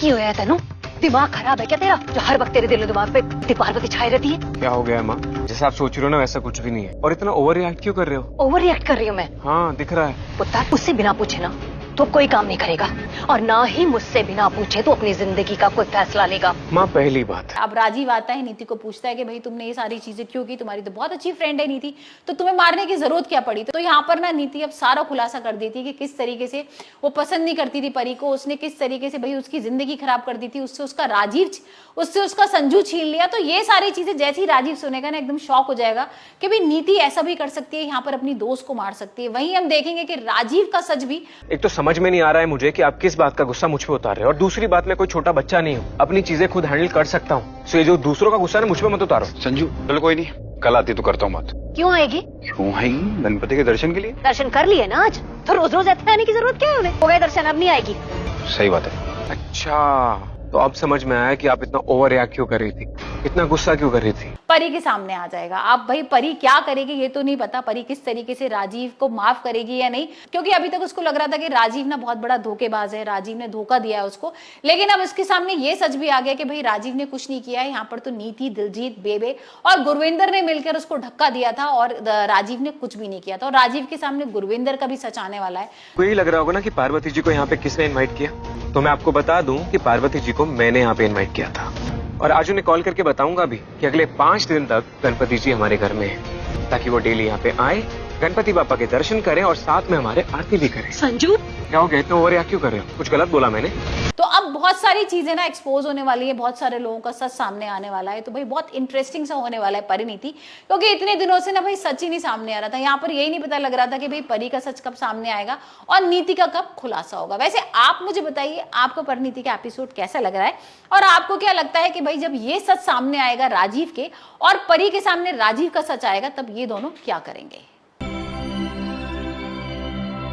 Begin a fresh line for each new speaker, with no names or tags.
की होया तेनू? दिमाग खराब है क्या तेरा, जो हर वक्त तेरे दिलो दिमाग पे पार्वती छाई रहती है?
क्या हो गया है माँ? जैसा आप सोच रहे हो ना वैसा कुछ भी नहीं है। और इतना ओवर रिएक्ट क्यों कर रहे हो?
ओवर रिएक्ट कर रही हूँ मैं?
हाँ दिख रहा है।
पुत्र, उससे बिना पूछे ना तो कोई काम नहीं करेगा, और ना ही मुझसे बिना पूछे तो अपनी जिंदगी का कोई फैसला लेगा।
माँ पहली बात,
अब राजीव आता है, नीति को पूछता है कि भाई तुमने ये सारी चीजें क्यों की, तुम्हारी तो बहुत अच्छी फ्रेंड है नीति, तो तुम्हें मारने की जरूरत क्या पड़ी? तो यहाँ पर ना नीति अब सारा खुलासा कर देती है कि किस तरीके से वो पसंद नहीं करती थी परी को, उसने किस तरीके से भाई उसकी जिंदगी खराब कर दी थी, उससे उसका संजू छीन लिया। तो ये सारी चीजें जैसे ही राजीव सुनेगा ना एकदम शॉक हो जाएगा कि भाई नीति ऐसा भी कर सकती है, यहाँ पर अपनी दोस्त को मार सकती है। वहीं हम देखेंगे कि राजीव का सच भी,
एक तो समझ में नहीं आ रहा है मुझे कि आप किस बात का गुस्सा मुझ पे उतार रहे हो, और दूसरी बात मैं कोई छोटा बच्चा नहीं हूँ, अपनी चीजें खुद हैंडल कर सकता हूँ। सो ये जो दूसरों का गुस्सा है मुझ पे मत उतारो।
संजू चलो कोई नहीं, कल आती तो करता हूँ बात।
क्यों आएगी?
क्यों आएगी? गणपति के दर्शन के लिए।
दर्शन कर लिए ना आज, तो रोज रोज ऐसे आने की जरूरत क्या है उन्हें? हो गए दर्शन, अब नहीं आएगी।
सही बात है।
अच्छा, तो अब समझ में आया कि आप इतना ओवर रिएक्ट क्यों कर रही थी, इतना गुस्सा क्यों कर रही थी।
परी के सामने आ जाएगा। अब भाई परी क्या करेगी ये तो नहीं पता, परी किस तरीके से राजीव को माफ करेगी या नहीं, क्योंकि अभी तक उसको लग रहा था कि राजीव ना बहुत बड़ा धोखेबाज है, राजीव ने धोखा दिया है उसको। लेकिन अब उसके सामने ये सच भी आ गया कि भाई राजीव ने कुछ नहीं किया है, यहाँ पर तो नीति, दिलजीत, बेबे और गुरविंदर ने मिलकर उसको धक्का दिया था, और राजीव ने कुछ भी नहीं किया था। और राजीव के सामने गुरविंदर का भी सच आने वाला है।
को यही लग रहा होगा ना कि पार्वती जी को यहाँ पे किसने इन्वाइट किया, तो मैं आपको बता दूं कि पार्वती जी को मैंने यहाँ पे इन्वाइट किया था, और आज उन्हें कॉल करके बताऊंगा भी कि अगले 5 दिन तक गणपति जी हमारे घर में हैं, ताकि वो डेली यहाँ पे आए, गणपति बापा के दर्शन करें और साथ में हमारे आरती भी करें।
संजू
क्या हो गया, इतना ओवर रिएक्ट क्यों कर रहे हो? कुछ गलत बोला मैंने?
तो अब बहुत सारी चीजें ना एक्सपोज होने वाली है, बहुत सारे लोगों का सच सामने आने वाला है। तो भाई बहुत इंटरेस्टिंग सा होने वाला है परिणीति, क्योंकि इतने दिनों से ना भाई सच ही नहीं सामने आ रहा था। यहाँ पर यही नहीं पता लग रहा था कि भाई परी का सच कब सामने आएगा और नीति का कब खुलासा होगा। वैसे आप मुझे बताइए, आपको परिणीति का एपिसोड कैसा लग रहा है, और आपको क्या लगता है कि भाई जब ये सच सामने आएगा राजीव के और परी के सामने राजीव का सच आएगा, तब ये दोनों क्या करेंगे?